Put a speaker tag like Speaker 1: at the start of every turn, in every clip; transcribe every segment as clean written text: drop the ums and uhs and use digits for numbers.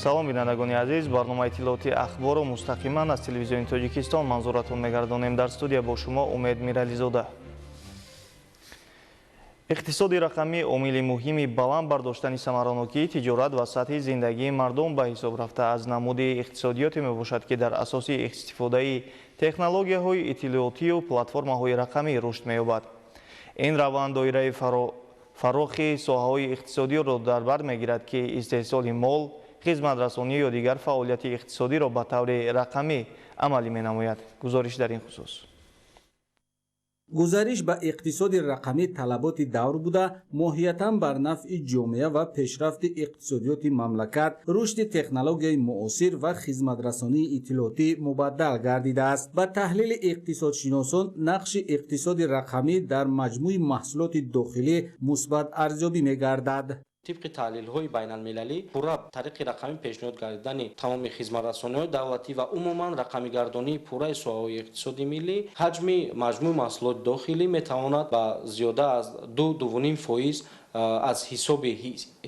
Speaker 1: салом бинандагони азиз, барномаи иттилооти ахбору мустақиман аз телевизиони Тоҷикистон манзуратон мегардонем. Дар студия бо шумо Умед Мирализода. иқтисоди рақамӣ омили муҳими баланд бардоштани самаранокии тиҷорат ва сатҳи зиндагии мардум ба ҳисоб рафта аз намуди иқтисодиёте мебошад, ки дар асоси истифодаи технологияҳои иттилоотию платформаҳои рақамӣ рушд меёбад. ин раванд доираи фарохи соҳаҳои иқтисодиро дар бар мегирад, ки истеҳсоли мол, хизматрасонӣ ё дигар фаъолияти иқтисодиро ба таври рақамӣ амалӣ менамояд. гузориш дар ин хусус.
Speaker 2: гузариш ба иқтисоди рақамӣ талаботи давр буда, моҳиятан бар нафъи ҷомеа ва пешрафти иқтисодиёти мамлакат, рушди технологияи муосир ва хизматрасонии иттилоотӣ мубаддал гардидааст. Ба таҳлили иқтисодшиносон, нақши иқтисоди рақамӣ дар маҷмӯи маҳсулоти дохилӣ мусбат арзёбӣ мегардад.
Speaker 3: طبق تحلیل‌های بین‌المللی پورا طریق رقمی پیشنهاد گردیدن تمام خدمت‌رسانی‌های دولتی و عموما رقمی گردانی پورای سوهای اقتصادی ملی حجم مجموع محصولات داخلی می‌تواند با زیاده از 2.5% از حساب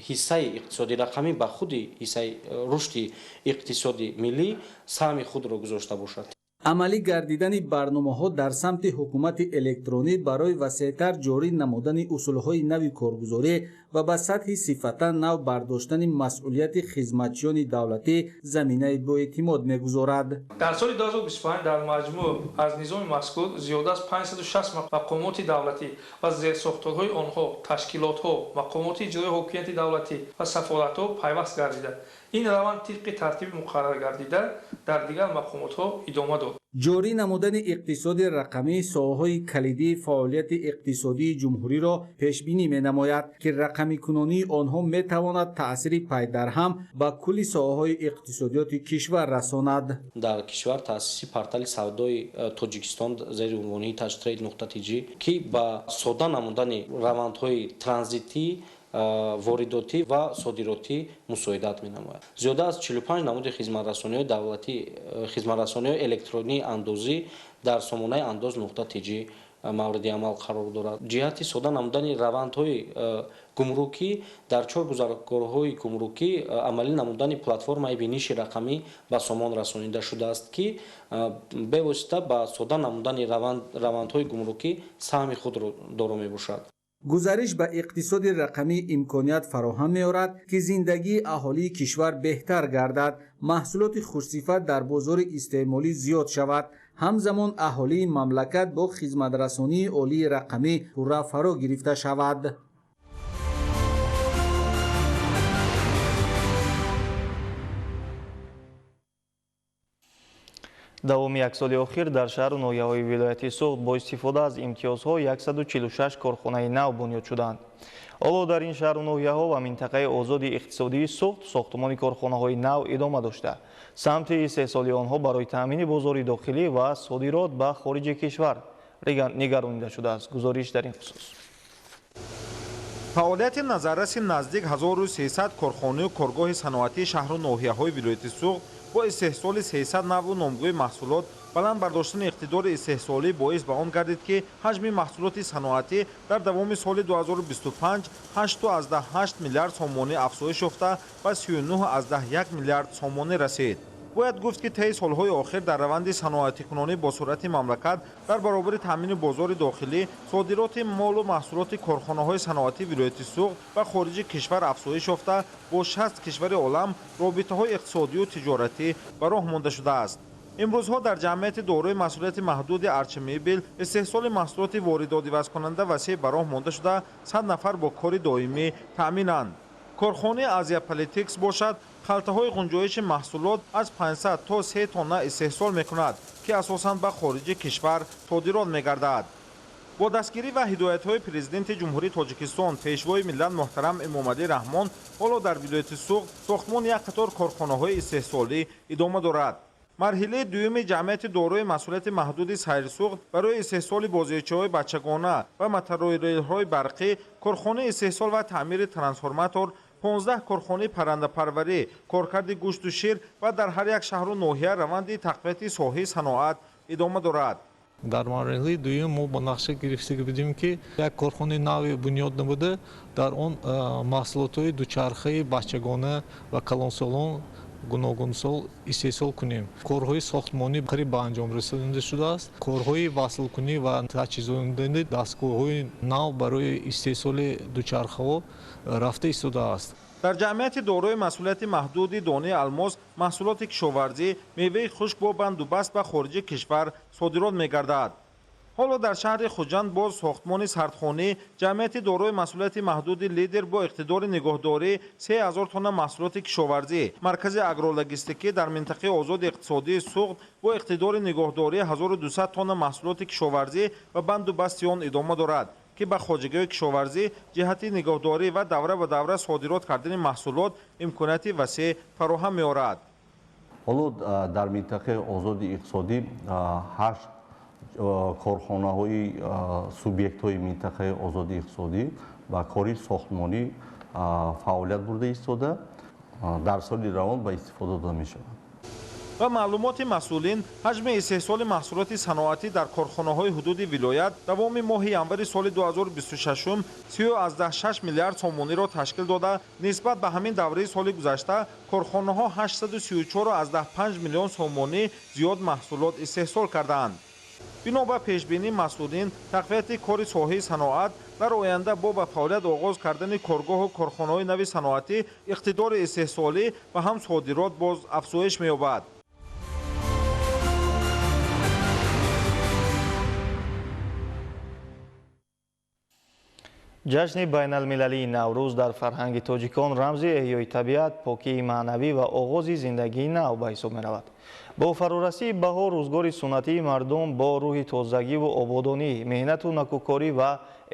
Speaker 3: حصه اقتصادی رقمی به خود حصه رشد اقتصادی ملی سهم خود را گذاشته باشد.
Speaker 2: амалӣ гардидани барномаҳо дар самти ҳукумати электронӣ барои васеътар ҷорӣ намудани усулҳои нави коргузорӣ ва ба сатҳи сифатан нав бардоштани масъулияти хизматчиёни давлатӣ заминаи боэътимод мегузорад.
Speaker 4: дар соли 2025 дар маҷмӯъ аз низоми мазкур зиёда аз 560 мақомоти давлатӣ ва зерсохторҳои онҳо, ташкилотҳо, мақомоти иҷроии ҳокимияти давлатӣ ва сафоратҳо пайваст гардида. ин раванд тибқи тартиби муқаррар гардида дар дигар мақомотҳо идома дод.
Speaker 2: ҷорӣ намудани иқтисоди рақамӣ соҳаҳои калидии фаъолияти иқтисодии ҷумҳуриро пешбинӣ менамояд, ки рақамикунонии онҳо метавонад таъсири пайдарҳам ба кулли соҳаҳои иқтисодиёти кишвар расонад.
Speaker 3: дар кишвар таъсиси портали савдои Тоҷикистон зери унвони touchtrade.tg ки ба сода намудани равандҳои транзитӣ, воридотӣ ва содиротӣ мусоидат менамояд. зиёда аз 45 намуди хизматрасониҳои давлатӣ, хизматрасониҳои электронии андозӣ дар сомонаи андоз.tg мавриди амал қарор дорад. ҷиҳати сода намудани равандҳои гумрукӣ дар 4 гузаргоҳҳои гумрукӣ амалӣ намудани платформаи биниши рақамӣ ба сомон расонида шудааст, ки бевосита ба сода намудани равандҳои гумрукӣ саҳми худро доро мебошад.
Speaker 2: гузариш ба иқтисоди рақамӣ имконият фароҳам меорад, ки зиндагии аҳолии кишвар беҳтар гардад, маҳсулоти хушсифат дар бозори истеъмолӣ зиёд шавад, ҳамзамон аҳолии мамлакат бо хизматрасонии олии рақамӣ пурра фаро гирифта шавад.
Speaker 1: давоми як соли охир дар шаҳру ноҳияҳои вилояти Суғд бо истифода аз имтиёзҳо 146 корхонаи нав бунёд шуданд. ҳоло дар ин шаҳру ноҳияҳо ва минтақаи озоди иқтисодии Суғд сохтумони корхонаҳои нав идома дошта, самти истеҳсоли онҳо барои таъмини бозори дохилӣ ва содирот ба хориҷи кишвар нигаронида шудааст. гузориш дар ин хусус.
Speaker 5: фаъолияти назарраси наздик 1300 корхонаю коргоҳи саноатии шаҳру ноҳияҳои вилояти Суғд бо истеҳсоли 300 наву номгӯи маҳсулот баланд бардоштани иқтидори истеҳсолӣ боис ба он гардид, ки ҳаҷми маҳсулоти саноатӣ дар давоми соли 2025 8.8 миллиард сомонӣ афзоиш ёфта ба 39.1 миллиард сомонӣ расид. бояд гуфт, ки таи солҳои охир дар раванди саноатикунонӣ бо сурати мамлакат дар баробари таъмини бозори дохилӣ, содироти молу маҳсулоти корхонаҳои саноатии вилояти Суғд ба хориҷи кишвар афзоиш ёфта, бо 60 кишвари олам робитаҳои иқтисодию тиҷоратӣ ба роҳ монда шудааст. имрӯзҳо дар ҷамъияти дорои масъулияти маҳдуди арчимебел истеҳсоли маҳсулоти воридодивазкунанда васеъ ба роҳ монда шуда 100 нафар бо кори доимӣ таъминанд. корхонаи Азия Политикс бошад, халтаҳои ғунҷоиши маҳсулот аз 500 то 3 тонна истеҳсол мекунад, ки асосан ба хориҷи кишвар содирот мегардад. бо дастгирӣ ва ҳидоятҳои президенти ҷумҳурии Тоҷикистон пешвои миллат муҳтарам Эмомалӣ Раҳмон, ҳоло дар вилояти Суғд сохтмони як қатор корхонаҳои истеҳсолӣ идома дорад. марҳилаи дуюми ҷамъияти дорои масъулияти маҳдуди Сайрсуғд барои истеҳсоли бозиёчаҳои бачагона ва мотороллерҳои барқӣ, корхонаи истеҳсол ва таъмири трансформатор, 15 корхонаи паррандапарварӣ, коркарди гӯшту шир ва дар ҳар як шаҳру ноҳия раванди тақвияти соҳаи саноат идома дорад.
Speaker 6: дар марҳилаи дуюм мо ба нақша гирифтагӣ будем, ки як корхонаи нави бунёд намуда, дар он маҳсулотҳои дучархаи бачагона ва калонсолон гуногун сол истеҳсол кунем. Корҳои сохтмонӣ қариб ба анҷом расонда шудааст. Корҳои васлкунӣ ва таҷҳизондани дастгоҳҳои нав барои истеҳсоли дучархаҳо рафта истодааст.
Speaker 5: дар ҷамъияти дорои масъулияти маҳдуди донаи алмос маҳсулоти кишоварзӣ меваи хушк бо бандубаст ба хориҷи кишвар содирот мегардад. ҳоло дар шаҳри хуҷанд боз сохтмони сардхонӣ ҷамъияти дорои масъулияти маҳдуди лидер бо иқтидори нигоҳдории 3000 тонна маҳсулоти кишоварзӣ, маркази агрологистикӣ дар минтақаи озоди иқтисодии суғд бо иқтидори нигоҳдории 1200 тонна маҳсулоти кишоварзӣ ва бандубасти он идома дорад ки ба хоҷагиҳои кишоварзӣ ҷиҳати нигоҳдорӣ ва давра ба давра содирот кардани маҳсулот имконияти васеъ фароҳам меорад.
Speaker 7: ҳоло дар минтақаи озоди иқтисодӣ 8 корхонаҳои субъектҳои минтақаи озоди иқтисодӣ ва кори сохтмонӣ фаъолият бурда истода дар соли равон ба истифода дода мешавад.
Speaker 5: ва маълумоти масъулин ҳаҷми истеҳсоли маҳсулоти саноатӣ дар корхонаҳои ҳудуди вилоят давоми моҳи январи соли 2026 $3.6 миллиард сомониро ташкил дода, нисбат ба ҳамин давраи соли гузашта корхонаҳо $834.5 миллион сомонӣ зиёд маҳсулот истеҳсол карданд. бино ба пешбинӣ масъулин тақвияти кори соҳаи саноат дар оянда бо ба фаъолият оғоз кардани коргоҳу корхонаҳои нави саноатӣ иқтидори истеҳсолӣ ва ҳам содирот боз афзоиш меёбад.
Speaker 1: ҷашни байналмилалии Наврӯз дар фарҳанги тоҷикон рамзи эҳёи табиат, покии маънавӣ ва оғози зиндагии нав ба ҳисоб меравад. бо фарурасии баҳор рӯзгори суннатии мардум бо рӯҳи тозагиву ободонӣ, меҳнату накӯкорӣ ва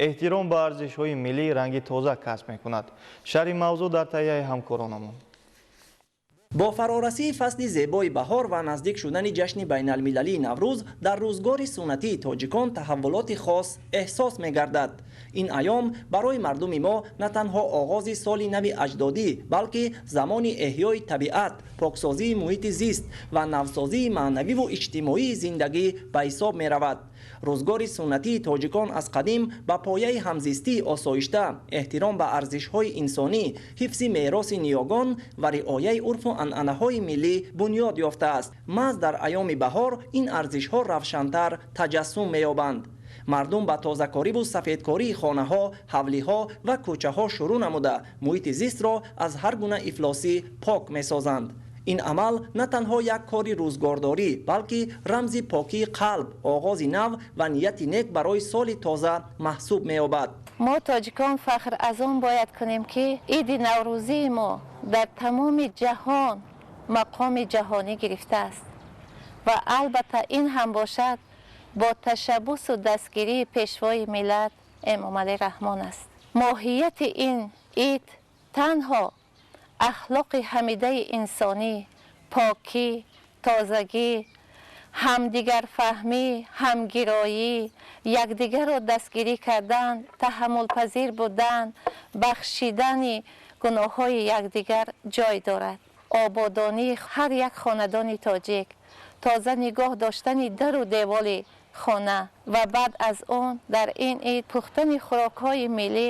Speaker 1: эҳтиром ба арзишҳои миллӣ ранги тоза касб мекунад. шарҳи мавзӯъ дар таҳияи ҳамкоронамон.
Speaker 8: бо фарорасии фасли зебои баҳор ва наздик шудани ҷашни байналмилалии Наврӯз дар рӯзгори суннатии тоҷикон таҳаввулоти хос эҳсос мегардад. ин айём барои мардуми мо на танҳо оғози соли нави аҷдодӣ, балки замони эҳёи табиат, поксозии муҳити зист ва навсозии маънавиву иҷтимоии зиндагӣ ба ҳисоб меравад. рӯзгори суннатии тоҷикон аз қадим ба пояи ҳамзистии осоишта, эҳтиром ба арзишҳои инсонӣ, ҳифзи мероси ниёгон ва риояи урфу анъанаҳои миллӣ бунёд ёфтааст. маҳз дар айёми баҳор ин арзишҳо равшантар таҷассум меёбанд. мардум ба тозакориву сафедкории хонаҳо, ҳавлиҳо ва кӯчаҳо шурӯъ намуда, муҳити зистро аз ҳар гуна ифлосӣ пок месозанд. ин амал на танҳо як кори рӯзгордорӣ, балки рамзи покии қалб, оғози нав ва нияти нек барои соли тоза маҳсуб меёбад.
Speaker 9: мо тоҷикон фахр аз он бояд кунем ки иди наврӯзии мо дар тамоми ҷаҳон мақоми ҷаҳонӣ гирифтааст ва албатта ин ҳам бошад бо ташаббусу дастгирии пешвои миллат эмомалӣ раҳмон аст. моҳияти ин ид танҳо ахлоқи ҳамидаи инсонӣ, покӣ, тозагӣ, ҳамдигарфаҳмӣ, ҳамгироӣ, якдигарро дастгирӣ кардан, таҳаммулпазир будан, бахшидани гуноҳҳои якдигар ҷой дорад. ободонии ҳар як хонадони тоҷик, тоза нигоҳ доштани дару девори хона ва баъд аз он дар ин ид пухтани хӯрокҳои миллӣ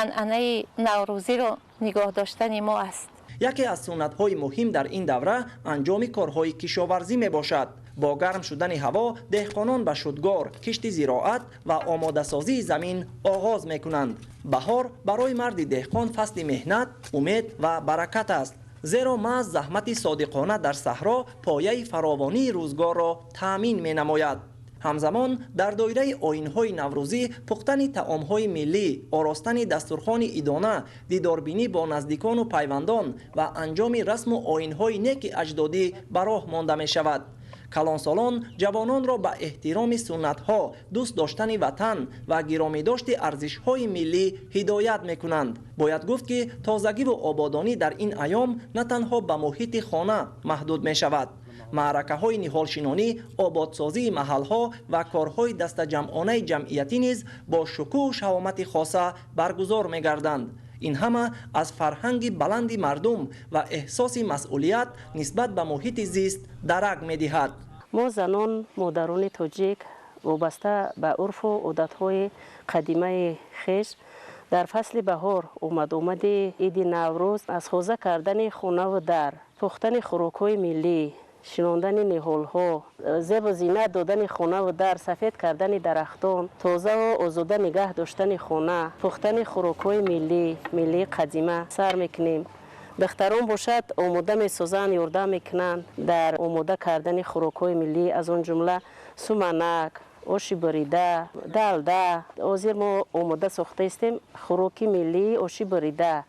Speaker 9: анъанаи наврӯзиро нигоҳ доштани мо аст.
Speaker 8: яке аз суннатҳои муҳим дар ин давра анҷоми корҳои кишоварзӣ мебошад. бо гарм шудани ҳаво деҳқонон ба шудгор, кишти зироат ва омодасозии замин оғоз мекунанд. баҳор барои марди деҳқон фасли меҳнат, умед ва баракат аст. зеро маҳз заҳмати содиқона дар саҳро пояи фаровонии рӯзгорро таъмин менамояд. ҳамзамон дар доираи оинҳои наврӯзӣ пухтани таомҳои миллӣ, оростани дастурхони идона, дидорбинӣ бо наздикону пайвандон ва анҷоми расму оинҳои неки аҷдодӣ ба роҳ монда мешавад. калонсолон ҷавононро ба эҳтироми суннатҳо, дӯст доштани ватан ва гиромидошти арзишҳои миллӣ ҳидоят мекунанд. бояд гуфт ки тозагиву ободонӣ дар ин айём на танҳо ба муҳити хона маҳдуд мешавад. маъракаҳои ниҳолшинонӣ, ободсозии маҳалҳо ва корҳои дастаҷамъонаи ҷамъиятӣ низ бо шукӯҳу шавомати хоса баргузор мегарданд. ин ҳама аз фарҳанги баланди мардум ва эҳсоси масъулият нисбат ба муҳити зист дарак медиҳад.
Speaker 10: мо занон модарони тоҷик вобаста ба урфу одатҳои қадимаи хеш در فصل بهار اومد عید نوروز از خوزه کردن خانه و در، پختن خوراک‌های ملی، شناندن نهال‌ها، زیب و زینت دادن خانه و در، سفید کردن درختان، تازه و آزاده نگه داشتن خانه، پختن خوراک‌های ملی قدیمه سر میکنیم. دختران باشد آماده میسازند، یارده میکنند در آماده کردن خوراک‌های ملی، از اون جمله سومنک، آش بریده، دلده. حاضر ما آماده ساخته استیم خوراک ملی آش بریده.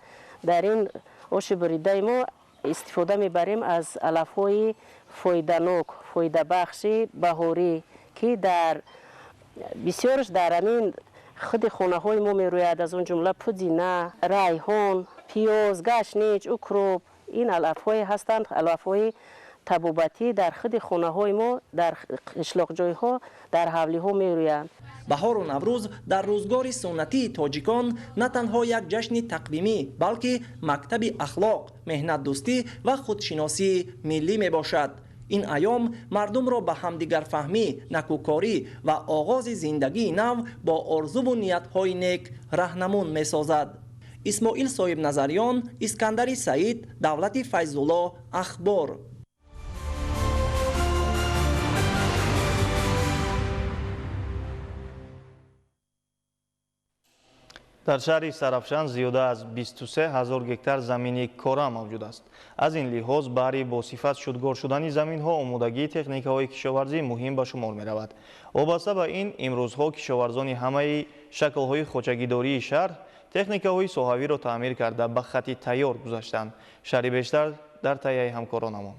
Speaker 10: در این آش بریده ما استفاده میبریم از علف‌های فایده‌ناک، فایده بخش بهاری که در بسیارش در همین خود خانه های ما میروید، از اون جمله پودینه، ریحان، پیاز، گشنیج، اوکروپ. این علف‌های هستند، علف‌های طبابتی در خود خانه های ما در قشلاق جای ها در حولی ها میرویند.
Speaker 8: بهار و نوروز در روزگار سنتی تاجیکان نه تنها یک جشن تقویمی بلکه مکتب اخلاق، مهنت دوستی و خودشناسی ملی می باشد. این ایام مردم را به همدیگر فهمی، نکوکاری و آغاز زندگی نو با آرزو و نیت‌های نیک راهنمون می سازد. اسماعیل صاحب نظریان، اسکندر سعید، دولت فیض‌الله، اخبار.
Speaker 1: در شهر سرافشان زیاده از 23000 گکتار زمین کره موجود است. از این لحاظ برای با صفت شدگار شدن زمین ها آمادگی تکنیک های کشاورزی مهم به شمار می رود. وابسته به این امروزها کشاورزان همه شکل های خوچگیداری شهر تکنیک های ساحوی را تعمیر کرده به خط تیار گذاشتند. شهری بیشتر در تهیه همکارانمان.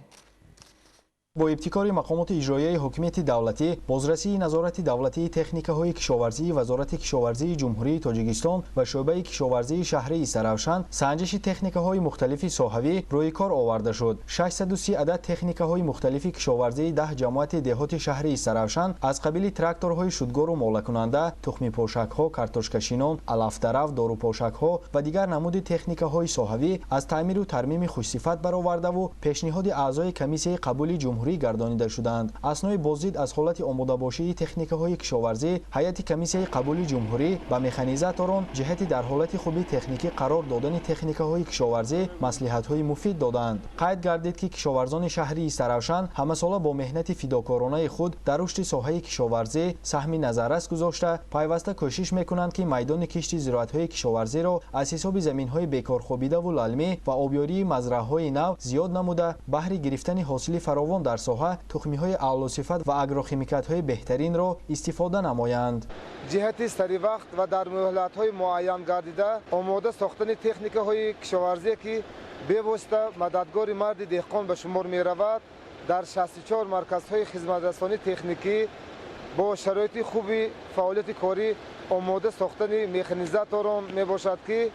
Speaker 11: با ابتکار مقامات اجرایی حکومت دولتی، بازرسی نظارت دولتی تکنیک‌های کشاورزی، وزارت کشاورزی جمهوری تاجیکستان و شعبه کشاورزی شهری سرافشان سنجش تکنیک‌های مختلف ساحوی روی کار آورده شد. 630 عدد تکنیک‌های مختلف کشاورزی 10 جماعت دهات شهری سرافشان از قبیل تراکتورهای شودگار و مولکننده، تخم پوشک‌ها، کارتوشکشینان، علف‌درو، دارو پوشک‌ها و دیگر نمود تکنیک‌های ساحوی از تعمیر و ترمیم خوش‌صفت برآورده و پیشنهاد اعضای کمیسیه قبول جمهوری گردانیده شدند. اسنای بازدید از حالت آماده باشی تکنیک‌های کشاورزی، هیئت کمیسیه قبول جمهوری به مکانیزاتوران جهت در حالت خوبی تکنیکی قرار دادن تکنیک‌های کشاورزی مصلحت‌های مفید دادند. قید گردید که کشاورزان شهری سرافشان همه ساله با مهنت فداکارانه خود در رشد ساحه کشاورزی سهم نظررس گذاشته پیوسته کوشش می‌کنند که میدان کشت زراعت‌های کشاورزی را از حساب زمین‌های بیکار خوابیده و للمی و آبیاری مزرعه‌های نو زیاد نموده بهره گرفتن حاصل فراوان در ساحه تخمی‌های اعلی صفت و اگروخیمیکات‌های بهترین را استفاده نمایند.
Speaker 12: جهت سری وقت و در مهلت‌های معین گردیده آماده ساختن تکنیک‌های کشاورزی که به واسطه مددگار مرد دهقان به شمار می‌رود در 64 مرکزهای خدمت‌رسانی تکنیکی با شرایط خوبی فعالیت کاری آماده ساختن مکانیزاتوران میباشد که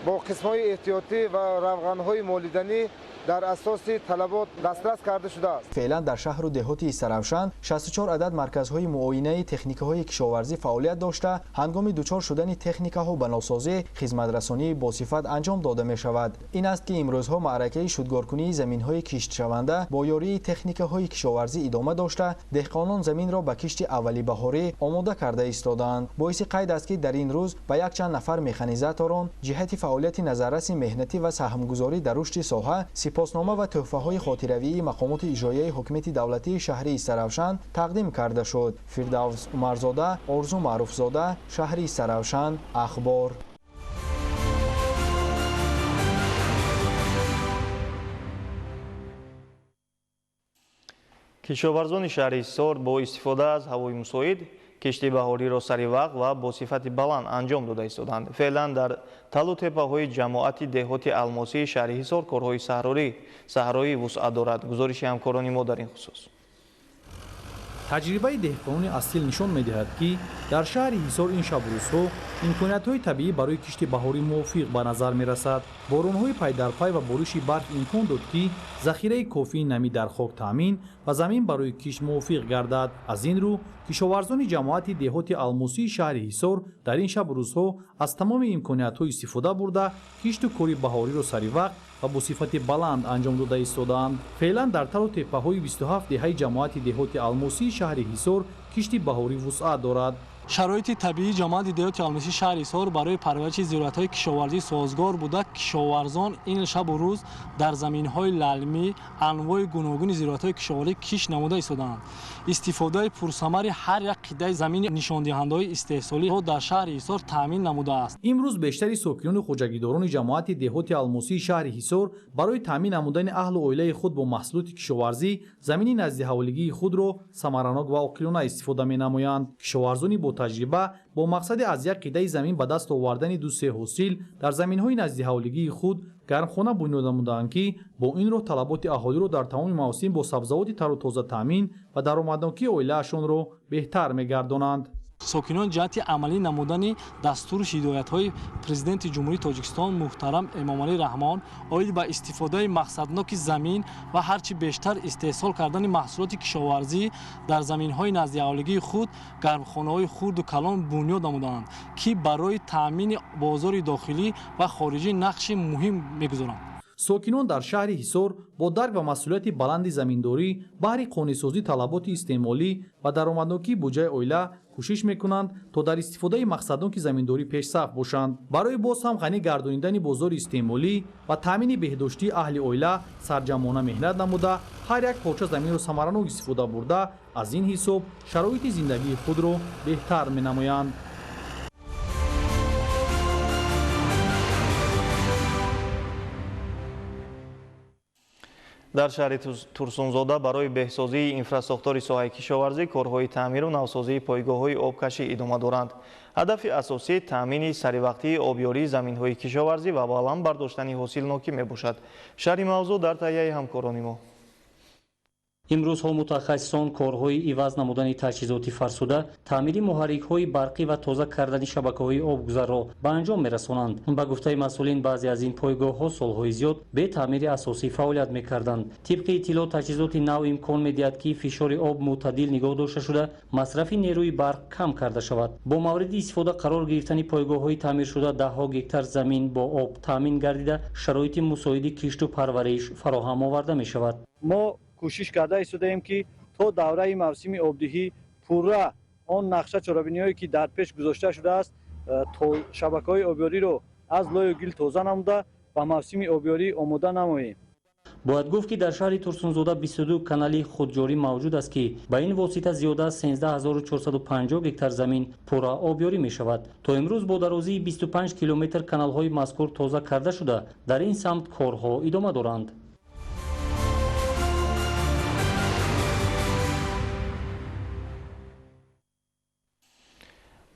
Speaker 12: با قسم‌های احتیاطی و روغن‌های مولدنی در اساس طلبات دسترس کرده شده است.
Speaker 11: فعلا در شهر و دهات سرافشان 64 عدد مرکزهای معاینه تکنیک‌های کشاورزی فعالیت داشته هنگام دچار شدن تکنیک‌ها به نوسازی خدمت‌رسانی با صفت انجام داده می‌شود. این است که امروزها معرکه شودگارکنی زمین‌های کشت شونده با یاری تکنیک‌های کشاورزی ادامه داشته دهقانان زمین را به کشت اولی بهاری آماده کرده ایستادند. باعث قید است که در این روز به یک چند نفر مکانیزاتوران جهت فعالیت نظررس مهنتی و سهمگذاری در رشد ساحه سپاسنامه و تحفه‌های خاطروی مقامات اجرایی حکومت دولتی شهری سرافشان تقدیم کرده شد. فردوس عمرزاده، آرزو معروفزاده، شهری سرافشان، اخبار.
Speaker 1: کشاورزان شهری سور با استفاده از هوای مساعد کشتی بهاری را سری وقت و با صفت بلند انجام داده ایستادند. فعلا در تلو تپه‌های جماعت دهات الماسی شهر حصار کارهای صحرایی وسعت دارد. گزارش همکاران ما در این خصوص.
Speaker 13: تجربه دهقانان اصیل نشان می‌دهد که در شهر حصار این شب روزها امکانات‌های طبیعی برای کشتی بهاری موفق به نظر می‌رسد. باران‌های پی در پی و بارش برف امکان داد که ذخیره کافی نمی در خاک تامین و زمین برای کشت موفق گردد. از این رو کشاورزان جماعت دهات الماسی شهر حصار در این شب روزها از تمام امکانات‌های استفاده برده کشت و کاری بهاری را سری وقت و با صفت بلند انجام داده ایستادند. فعلا در تل و تپه‌های 27 دهه جماعت دهات الماسی شهر حصار کشتی بهاری وسعت دارد. شرایط طبیعی جامعه دیهاتی آلمسی شهر ایسار برای پرورش زراعت‌های کشاورزی سازگار بوده. کشاورزان این شب و روز در زمین‌های للمی انواع گوناگون زراعت‌های کشاورزی کش نموده ایستادند. استفاده پرثمر هر یک قطعه زمین نشاندهنده‌های استحصالی در شهر ایسار تامین نموده است. امروز بیشتر ساکنان خوجگیداران جماعت دیهاتی آلمسی شهر ایسار برای تامین نمودن اهل و عائله خود با محصولات کشاورزی زمین نزد حوالگی خود را ثمرانک و عاقلانه استفاده می‌نمایند. کشاورزان با تجربه با مقصد از یک قطعه زمین به دست آوردن دو سه حاصل در زمین‌های نزد حوالگی خود گرمخانه بنیاد نمودند که با این راه طلبات اهالی را در تمام مواسم با سبزیجات تر و تازه تامین و درآمدزایی عائله‌شان را بهتر می‌گردانند. ساکنان جهت عملی نمودن دستور هدایت‌های پرزیدنت جمهوری تاجیکستان محترم امامعلی رحمان اوید به استفاده مقصدناک زمین و هرچی بیشتر استحصال کردن محصولات کشاورزی در زمین‌های نزد حوالگی خود گرمخانه‌های خرد و کلان بنیاد نمودند که برای تامین بازار داخلی و خارجی نقش مهم می‌گذارند. ساکنان در شهر ایسار با درک و مسئولیت بلند زمینداری بهر قانع‌سازی طلبات استعمالی و درآمدزایی بودجه عائله کوشش میکنند تا در استفاده مقصدناک زمینداری پیش‌صف باشند. برای باز هم غنی گردانیدن بازار استعمالی و تامین بهداشتی اهل عائله سرجمانه مهنت نموده هر یک پارچه زمین را ثمرانک استفاده برده از این حساب شرایط زندگی خود را بهتر می‌نمایند.
Speaker 1: дар шаҳри турсунзода барои беҳсозии инфраструктури соҳаи кишоварзӣ корҳои таъмиру навсозии пойгоҳҳои обкашӣ идома доранд. ҳадафи асосӣ таъмини саривақтии обёрии заминҳои кишоварзӣ ва баланд бардоштани ҳосилнокӣ мебошад. шарҳи мавзӯъ дар таҳияи ҳамкорони мо.
Speaker 14: имрӯзҳо мутахассисон корҳои иваз намудани таҷҳизоти фарсуда, таъмири муҳаррикҳои барқӣ ва тоза кардани шабакаҳои обгузарро ба анҷом мерасонанд. ба гуфтаи масъулин баъзе аз ин пойгоҳҳо солҳои зиёд бе таъмири асосӣ фаъолият мекарданд. тибқи иттилоъ таҷҳизоти нав имкон медиҳад ки фишори об мӯътадил нигоҳ дошта шуда масрафи нерӯи барқ кам карда шавад. бо мавриди истифода қарор гирифтани пойгоҳҳои таъмиршуда даҳҳо гектар замин бо об таъмин гардида шароити мусоиди кишту парвариш фароҳам оварда мешавад.
Speaker 15: کوشش کرده ایستادیم که تا دوره موسم آبدهی پورا آن نقشه چرابینی‌هایی که در پیش گذاشته شده است تا شبکه‌های آبیاری رو از لای و گل تازه نموده و موسم آبیاری آماده نماییم.
Speaker 14: бояд гуфт ки дар шаҳри турсунзода 22 канали худҷорӣ мавҷуд аст ки ба ин восита зиёда аз 13450 гектар замин пурра обёрӣ мешавад. то имрӯз бо дарозии 25 километр каналҳои мазкур тоза карда шуда дар ин самт корҳо идома доранд.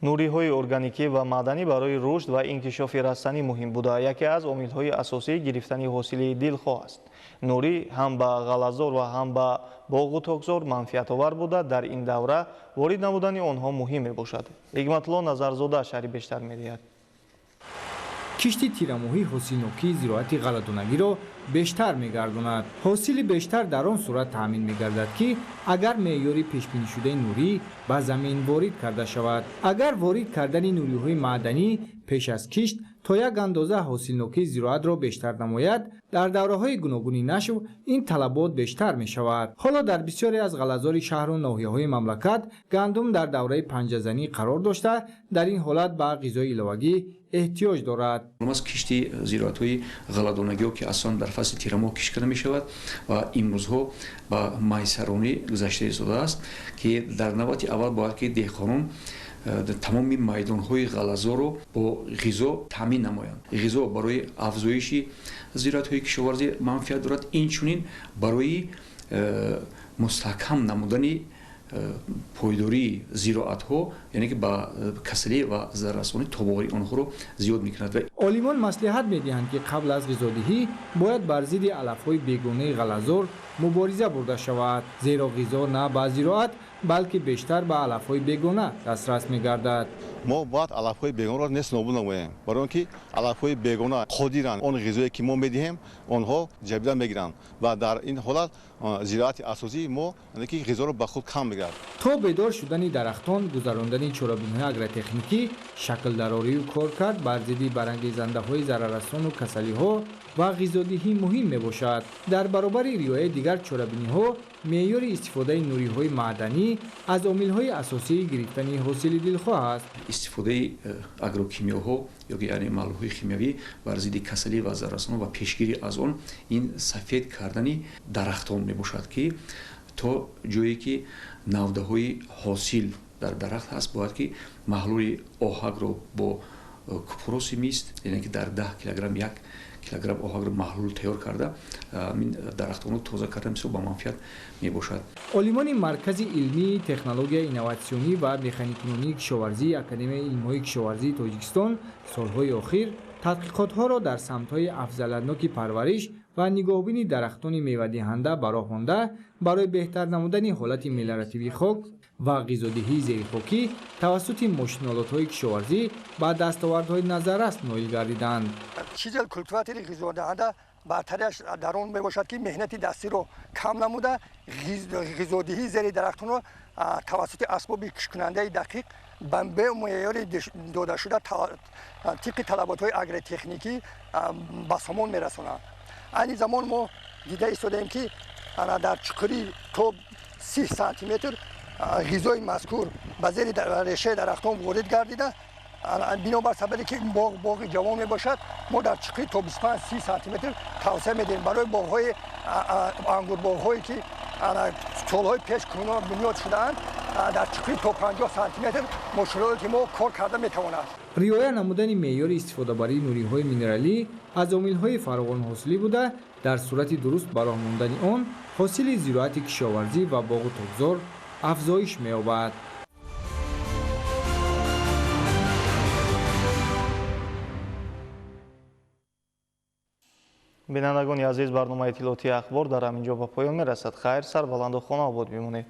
Speaker 1: нуриҳои органикӣ ва маъданӣ барои рушд ва инкишофи растанӣ муҳим буда яке аз омилҳои асосии гирифтани ҳосили дилхоҳ аст. нурӣ ҳам ба ғалазор ва ҳам ба боғу токзор манфиатовар буда дар ин давра ворид намудани онҳо муҳим мебошад. ҳикматулло назарзода шарҳи бештар медиҳад.
Speaker 2: кишти тирамоҳӣ ҳосилнокии зироати ғалладонагиро бештар мегардонад. ҳосили бештар дар он сурат таъмин мегардад ки агар меъёри пешбинишудаи нурӣ ба замин ворид карда шавад. агар ворид кардани нуриҳои маъданӣ пеш аз кишт то як андоза ҳосилнокии зироатро бештар намояд, дар давраҳои гуногуни нашв ин талабот бештар мешавад. ҳоло дар бисёре аз ғалазори шаҳру ноҳияҳои мамлакат гандум дар давраи панҷазанӣ қарор дошта, дар ин ҳолат ба ғизои иловагӣ эҳтиёҷ дорад.
Speaker 16: кишти зироатҳои ғалладонагиҳо ки асон дар фасли тирамоҳ кишт карда мешавад ва имрӯзҳо ба майсаронӣ гузашта истодааст ки дар навбати аввал бояд ки деҳқонон тамоми майдонҳои ғалазорро бо ғизо таъмин намоянд. ғизо барои афзоиши зироатҳои кишоварзӣ манфиат дорад, инчунин барои мустаҳкам намудани пойдории зироатҳо, яъне ки ба касалӣ ва зараррасонӣ тобории онҳоро зиёд мекунад.
Speaker 2: олимон маслиҳат медиҳанд ки қабл аз ғизодиҳӣ бояд бар зидди алафҳои бегонаи ғалазор мубориза бурда шавад, зеро ғизо на ба зироат балки бештар ба алафҳои бегона дастрас мегардад.
Speaker 17: мо бояд алафҳои бегонаро нест нобуд намоем, барои он ки алафҳои бегона қодиранд он ғизое ки мо медиҳем онҳо ҷабида мегиранд ва дар ин ҳолат зироати асосии мо ки ғизоро ба худ кам мегирад.
Speaker 2: то бедор шудани дарахтон, гузарондани чорабиниҳои агротехникӣ, шаклдарорию коркард бар зидди барангезандаҳои зараррассону касалиҳо ва ғизодиҳӣ муҳим мебошад. дар баробари риояи дигар чорабиниҳо меъёри истифодаи нуриҳои маъданӣ аз омилҳои асосии гирифтани ҳосили дилхоҳ аст.
Speaker 16: истифодаи агрокимиёҳо ё яъне маълҳои химиявӣ бар зидди касалӣ ва зараррассонҳо ва пешгирӣ аз он ин сафед кардани дарахтон мебошад ки то ҷое ки навдаҳои ҳосил дар дарахт ҳаст бояд ки маҳлули оҳакро бо купороси мист яъне ки дар 10 килограмм 1 килограмм оҳакро маҳлул тайёр карда дарахтонро тоза карда мисол ба манфиат мебошад.
Speaker 2: олимони маркази илмии технологияи инноватсионӣ ва механикунонии кишоварзии академияи илмҳои кишоварзии тоҷикистон солҳои охир тадқиқотҳоро дар самтҳои афзалатноки парвариш ва нигоҳбини дарахтони мевадиҳанда ба роҳ монда барои беҳтар намудани ҳолати мелиоративии хок ва ғизодиҳии зерихокӣ тавассути мошиналотҳои кишоварзӣ ба дастовардҳои назаррас ноил гардиданд.
Speaker 18: чизел культиватори ғизодиҳанда бартариаш дар он мебошад ки меҳнати дастиро кам намуда ғизодиҳии зери дарахтонро тавассути асбоби кушкунандаи дақиқ ба меъёри додашуда тиққи талаботҳои агротехникӣ ба самон мерасонанд. айни замон мо дида истодаем ки дар чуқури то 30 сантиметр ғизои мазкур ба зери решаи дарахтон ворид гардида бинобар сабаби ки боғи ҷавон мебошад мо дар чуқури то 25-30 сантиметр тавсия медиҳем барои боғҳои ангурбоғҳое ки солҳои пеш бунёд шудаанд дар чуқури то 50 сантиметр мошиноти мо кор карда метавонад.
Speaker 2: риоя намудани меъёри истифодабарии нуриҳои минералӣ аз омилҳои фаровонҳосилӣ буда дар сурати дуруст ба роҳ мондани он ҳосили зироати кишоварзӣ ва боғу тогзор афзоиш меёбад.
Speaker 1: бинандагони азиз, барномаи иттилоотии ахбор дар ҳамин ҷо ба поён мерасад. хайр, сарбаланду хонобод бимонед.